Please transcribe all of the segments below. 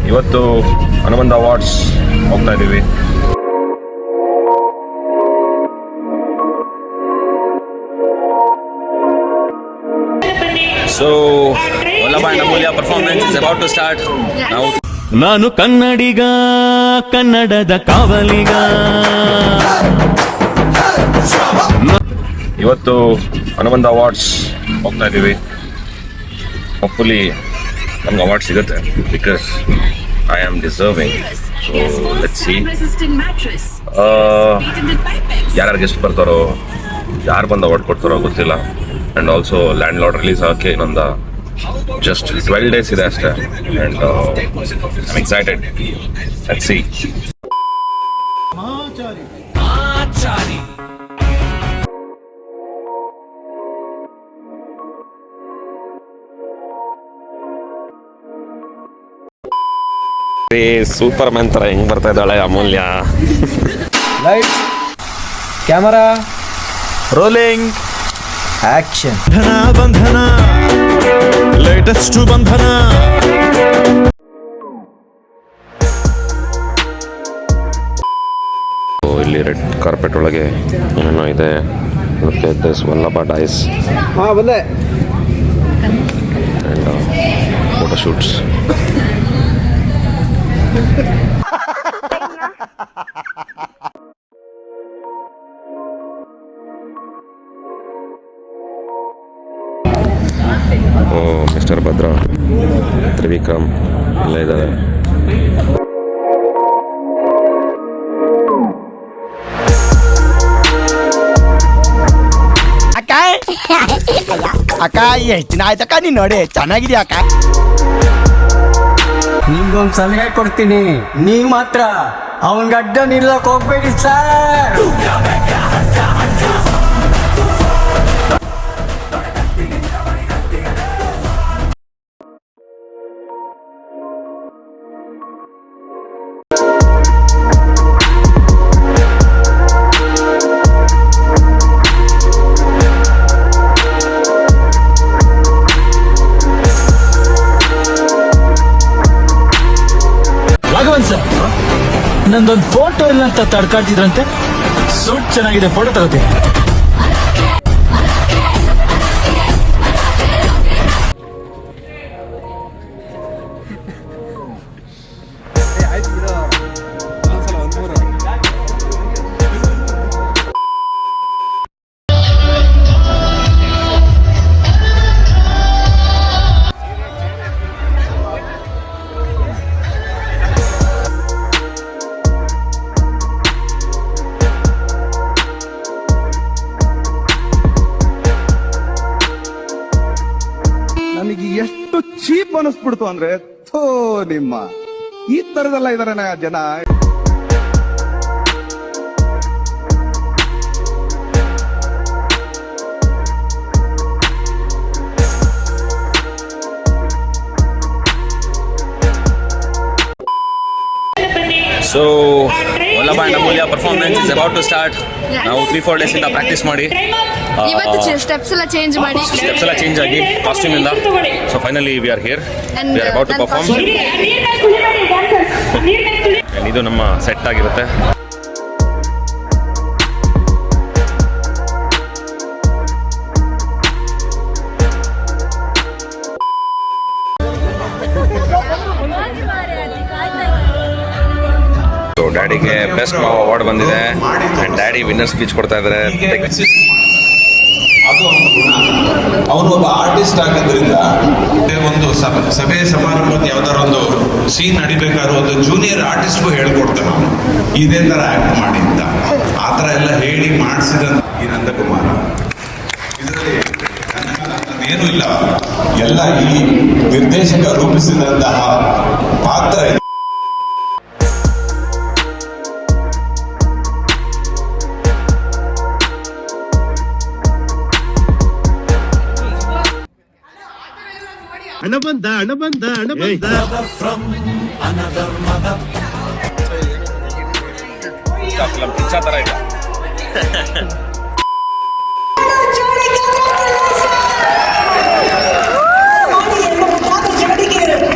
ಇವತ್ತು ಹನುಮಂತ ಅವಾರ್ಡ್ಸ್ ಹೋಗ್ತಾ ಇದ್ದೀವಿ. So Vallabha and Amulya performance is about to start. ನಾನು ಕನ್ನಡಿಗ, ಕನ್ನಡದ ಕಾವಲಿಗ. ಇವತ್ತು ಹನುಮಂತ ಅವಾರ್ಡ್ಸ್ ಹೋಗ್ತಾ ಇದ್ದೀವಿ. ಹೋಪ್ಫುಲಿ ನಮ್ಗೆ ಅವಾರ್ಡ್ ಸಿಗುತ್ತೆ because I am deserving. So let's see ಯಾರ್ಯಾರು ಗೆಸ್ಟ್ ಬರ್ತಾರೋ, ಯಾರು ಬಂದು ಅವಾರ್ಡ್ ಕೊಡ್ತಾರೋ ಗೊತ್ತಿಲ್ಲ. And also landlord release ಆಗೋಕ್ಕೆ ಇನ್ನೊಂದು ಜಸ್ಟ್ 12 days ಇದೆ ಅಷ್ಟೇ. And I'm excited. Let's see. Superman ಥರ ಹೆಂಗೆ ಬರ್ತಾ ಇದ್ದಾಳೆ Amulya. Light, camera, rolling, action. Bandhana, latest Bandhana. ಇಲ್ಲಿ ರೆಡ್ ಕಾರ್ಪೆಟ್ ಒಳಗೆ ಏನೇನೋ ಇದೆ. ವಲ್ಲಭ ಡೈಸ್ ಬಂದೆ. And photo shoots. ಓ ಮಿಸ್ಟರ್ ಭದ್ರಾ, ತ್ರಿವಿಕ್ರಮ್ ಎಲ್ಲ ಇದ್ದಾರೆ. ಅಕ್ಕ ಎಷ್ಟು ದಿನ ಆಯ್ತಕ್ಕ ನೀನ್ ನೋಡಿ, ಚೆನ್ನಾಗಿದ್ಯಾ ಅಕ್ಕ? ನಿಮ್ಗೊಂದು ಸಲಹೆ ಕೊಡ್ತೀನಿ, ನೀವ್ ಮಾತ್ರ ಅವನ್ ಗಡ್ಡ ನಿಲ್ಲಕ್ ಹೋಗ್ಬೇಡಿ ಸರ್. ನಂದೊಂದು ಫೋಟೋ ಇಲ್ಲ ಅಂತ ತಡ್ಕಾಡ್ತಿದ್ರಂತೆ. ಸೂಟ್ ಚೆನ್ನಾಗಿದೆ, ಫೋಟೋ ತಗೋತೀನಿ. ನನಗೆ ಎಷ್ಟು ಚೀಪ್ ಅನಿಸ್ಬಿಡ್ತು ಅಂದ್ರೆ, ಥೋ ನಿಮ್ಮ ಈ ತರದೆಲ್ಲ ಇದಾರೆ ಜನ. So Vallabha and Amulya performance is about to start. ನಾವು 3-4 days ಇಂದ ಪ್ರಾಕ್ಟೀಸ್ ಮಾಡಿ ಇವತ್ತು ಸ್ಟೆಪ್ಸ್ ಎಲ್ಲ ಚೇಂಜ್ ಆಗಿ ಕಾಸ್ಟ್ಯೂಮ್ ಇಂದ. So finally we are here, we are about to perform. ಇದು ನಮ್ಮ ಸೆಟ್ ಆಗಿರುತ್ತೆ. ಡ್ಯಾಡಿಗೆ ಬೆಸ್ಟ್ ಮಾವ ಅವಾರ್ಡ್ ಬಂದಿದೆ. ಡ್ಯಾಡಿ ವಿನ್ನರ್ ಸ್ಪೀಚ್ ಕೊಡ್ತಾ ಇದ್ದಾರೆ. ಅದು ಅವನು ಒಬ್ಬ ಆರ್ಟಿಸ್ಟ್ ಆಗಿದ್ದರಿಂದ ಒಂದು ಸಭೆ ಸಮಾರಂಭದ ಯಾವ್ದಾರ ಒಂದು ಸೀನ್ ನಡಿಬೇಕಾದ್ರೆ ಒಂದು ಜೂನಿಯರ್ ಆರ್ಟಿಸ್ಟ್ಗೂ ಹೇಳ್ಕೊಡ್ತಾನೆ ಅವನು, ಇದೇ ತರ ಆಕ್ಟ್ ಮಾಡಿ ಅಂತ. ಆ ಥರ ಎಲ್ಲ ಹೇಳಿ ಮಾಡಿಸಿದ ಈ ನಂದಕುಮಾರ. ಇದರಲ್ಲಿ ಏನೂ ಇಲ್ಲ, ಎಲ್ಲ ಈ ನಿರ್ದೇಶಕ ರೂಪಿಸಿದಂತಹ ಪಾತ್ರ. ಹಣ ಬಂದ ಪಿಚ್ಚಾ ತರ ಇದೆ.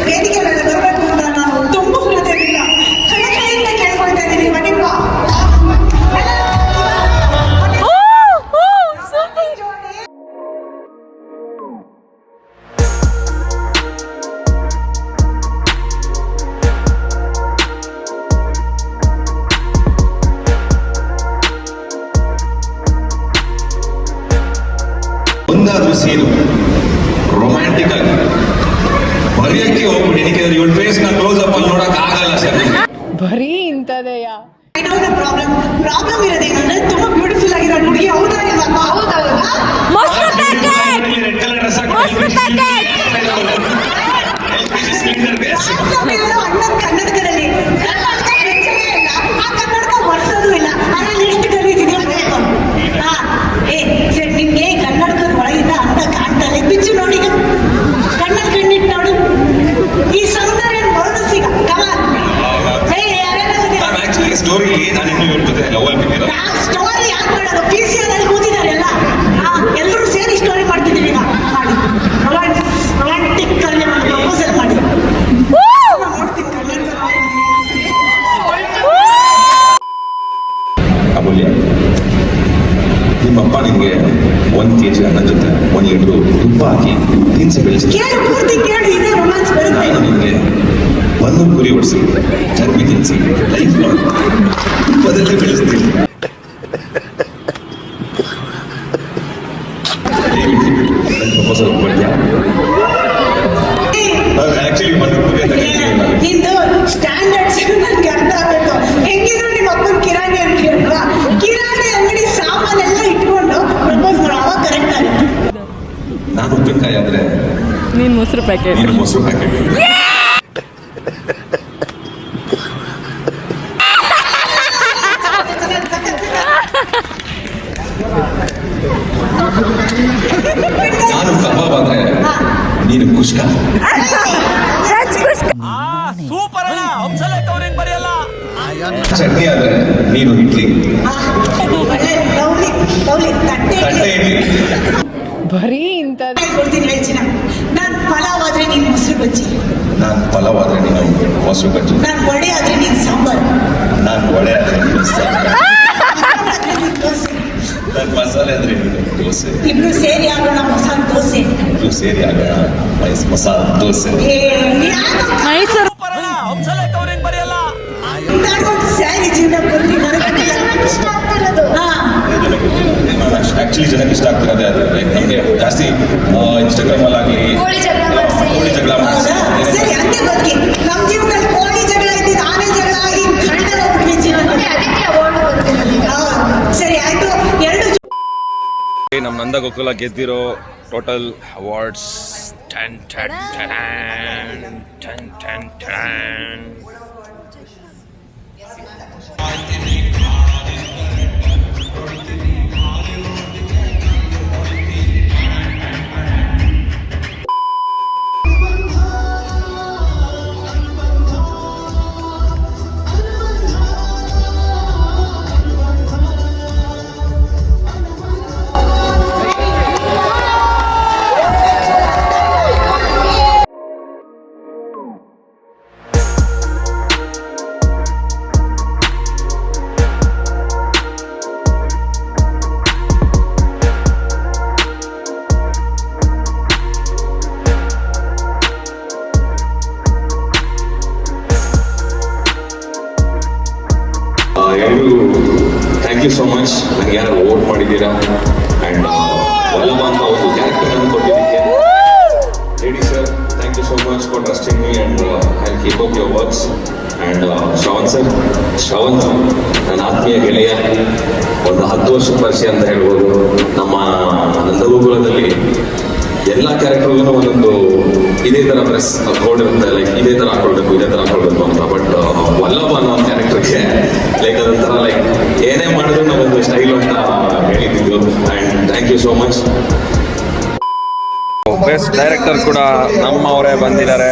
ವೇದಿಕೆ ಮೇಲೆ ಬರಬೇಕು ಅಂತ ನಾನು ಸ್ಟೋರಿ ನಾನು ಇನ್ನೂ ಇವ್ರ ಜೊತೆ ಲವಲ್ ಬಿಟ್ಟಿಲ್ಲ. ಸ್ಟೋರಿ ಯಾಕೆ ಮಾಡೋದು? PCR ಅಲ್ಲಿ ಕೂತಿದ್ದಾರೆ ಎಲ್ಲ, ಎಲ್ಲರೂ ಸೇರಿ ಸ್ಟೋರಿ ಮಾಡ್ತಿದ್ದೀವಿ ಈಗ. ಮಾಡಿ ರೊಮ್ಯಾಂಟಿಕ್ ಆಗಿ ಪ್ರಪೋಸಲ್ ಮಾಡಿ ಅಮೂಲ್ಯ, ನಿಮ್ಮಪ್ಪ ನಿಮಗೆ 1 kg ಅನ್ನ ಜೊತೆ 1 ಲೀಟ್ರು ತುಪ್ಪ ಹಾಕಿ ತಿನ್ಸಿ ಬೆಳೆಸಿ. ಕೇಳು, ಪೂರ್ತಿ ಕೇಳು, ಇದೇ ರೊಮ್ಯಾನ್ಸ್ ಬರುತ್ತೆ. ನಾನು ನಿಮಗೆ 1 ಕುರಿ ಹೊಡಿಸಿ ಚರ್ಬಿ ತಿನ್ಸಿ ಲೈಫ್ ಲಾಂಗ್ ತುಪ್ಪದಲ್ಲೇ ಬೆಳೆಸ್ತೀನಿ. ಪ್ರಪೋಸಲ್ ಮಾಡ್ತೀಯಾ? ಆಕ್ಚುಲಿ ನಿಂದು ಸ್ಟ್ಯಾಂಡರ್ಡ್ಸ್ ನನಗೆ ಅರ್ಥ ಆಗಬೇಕು. ಹೆಂಗಿದ್ರು ನಿಮ್ಮ ಅಪ್ಪನ ಕಿರಾಣಿ ಅಂಗಡಿ ಅಲ್ವಾ, ಕಿರಾಣಿ ಅಂಗಡಿ ಸಾಮಾನೆಲ್ಲ ಇಟ್ಕೊಂಡು ಪ್ರಪೋಸ್ ಮಾಡೋ, ಅವಾಗ ಕರೆಕ್ಟ್ ಆಗುತ್ತೆ. ನಾನು ಉಪ್ಪಿನಕಾಯಿ ಆದ್ರೆ ನೀನ್ ಮೊಸರು ಪ್ಯಾಕೆಟ್. ನೀನು ಮೊಸರು ಪ್ಯಾಕೆಟ್. ನಾನು ಕಬಾಬ್ ಆದ್ರೆ ನೀನು ಕುಷ್ಕ. ಸೂಪರ್ ಅಲ್ಲ ಹಂಸಲೇಖ ಅವ್ರೇನ್ ಬರೆಯಲ್ಲ. ಚಟ್ನಿ ಆದ್ರೆ ನೀನು ಇಡ್ಲಿ. ಒಳ್ಳೆ ಲವ್ಲಿ ತಟ್ಟೆ ತಟ್ಟೆ ಇಡ್ಲಿ. ಬರೀ ಇಂತ ಕೊಡ್ತೀನಿ ಹೆಚ್ಚಿನ. ನಾನು ಪಲಾವ್ ಆದ್ರೆ ನೀನು ಮೊಸರು ಬಜ್ಜಿ, ನಾನು ಪಲಾವ್ ಆದ್ರೆ ನೀನು ಮೊಸರು ಬಜ್ಜಿ, ನಾನು ವಡೆ ಆದ್ರೆ ನೀನು ಸಾಂಬಾರು, ನಾನು ವಡೆ ಆದ್ರೆ ನೀನು ಸಾಂಬಾರ್, ಆದ್ರೆ ನೀನು ದೋಸೆ. ನಾನು ಮಸಾಲೆ ಆದ್ರೆ ನೀನು ದೋಸೆ. ಇಬ್ರು ಸೇರಿ ಆಗೋಣ ಮಸಾಲೆ ದೋಸೆ. ಇಬ್ರು ಸೇರಿ ಆಗ ಮಸಾಲೆ ದೋಸೆ. ಮೈಸೂರು ಸೂಪರ್ ಅಲ್ಲ ಹಂಸಲೇಖ ಅವ್ರೇನ್ ಬರೆಯಲ್ಲ. ಸ್ಯಾರಿ ಜೀವನ ಬರ್ತೀನಿ ನನಗೆ ಇಷ್ಟ ಆಗ್ತಿರೋದು. ಆಕ್ಚುಲಿ ಜನಕ್ಕೆ ಇಷ್ಟ ಆಗ್ತಿರೋದೇ ಅದು. ಲೈಕ್ ನಮಗೆ ಜಾಸ್ತಿ ಇನ್ಸ್ಟಾಗ್ರಾಮ್ ಅಲ್ಲಿ ಆಗಲಿ ಕೋಳಿ ಜಗಳ ಮಾಡ್ಸಿ. ಕೋಳಿ ಜಗಳ ಹೌದಾ? ಸರಿ, ಹಂಗೆ ಬದುಕಿ. ನಮ್ಮ ಜೀವನದಲ್ಲಿ ಕೋಳಿ ಜಗಳ ಇದ್ದಿದ್ದು ಆನೆ ಜಗಳ ಆಗಿ ಖಂಡ ಹೋಗ್ಬಿಟ್ವಿ ಜೀವನದಲ್ಲಿ. ಅದಕ್ಕೆ ಅವಾರ್ಡ್ ಬರ್ತಿರೋದು ಈಗ. ಸರಿ ಆಯ್ತು, ಎರಡು ನಮ್ಮ ನಂದ ಗೋಕುಲ ಗೆದ್ದಿರೋ ಟೋಟಲ್ ಅವಾರ್ಡ್ಸ್ 10 ಎಲ್ಲರೂ ಥ್ಯಾಂಕ್ ಯು ಸೋ ಮಚ್. ನನಗೆ ಯಾರು ವೋಟ್ ಮಾಡಿದ್ದೀರಾ ಆ್ಯಂಡ್ ವಲ್ಲಭ ಅಂತ ಒಂದು ಕ್ಯಾರೆಕ್ಟರ್ ಅನ್ನು ಕೊಟ್ಟಿದ್ದಕ್ಕೆ. Lady sir, thank you so much for trusting me and I keep up your works. And Shravan sir, Shravan ನನ್ನ ಆತ್ಮೀಯ ಗೆಳೆಯ, ಒಂದು 10 ವರ್ಷದ ಪರಿಚಯ ಅಂತ ಹೇಳ್ಬೋದು. ನಮ್ಮ ನಂದಗೋಕುಲದಲ್ಲಿ ಎಲ್ಲ ಕ್ಯಾರೆಕ್ಟರ್ಗೂ ಒಂದೊಂದು ಇದೇ ಥರ ಡ್ರೆಸ್ ಕೋಡ್ ಇರುತ್ತೆ, ಲೈಕ್ ಇದೇ ಥರ ಹಾಕೊಳ್ಬೇಕು ಇದೇ ಥರ ಹಾಕೊಳ್ಬೇಕು ಅಂತ. ಬಟ್ ವಲ್ಲಭ ಅನ್ನೋ ಒಂದು ಕ್ಯಾರೆಕ್ಟರ್ಗೆ ಲೈಕ್ ಅದೊಂಥರ ಲೈಕ್ ಏನೇ ಮಾಡಿದ್ರು ನಾವೊಂದು ಸ್ಟೈಲ್ ಅಂತ ಹೇಳಿದ್ದು. And thank you so much. Best director ಕೂಡ ನಮ್ಮವರೇ ಬಂದಿದ್ದಾರೆ.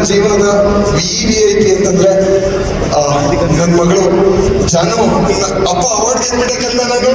ಜೀವನದ VIP ಅಂತಂದ್ರೆ ನನ್ನ ಮಗಳು ಜಾನು ಅಪ್ಪ ಅವಾರ್ಡ್ ಗೆದ್ಬಿಡಕ್ಕಂತ ನಾನು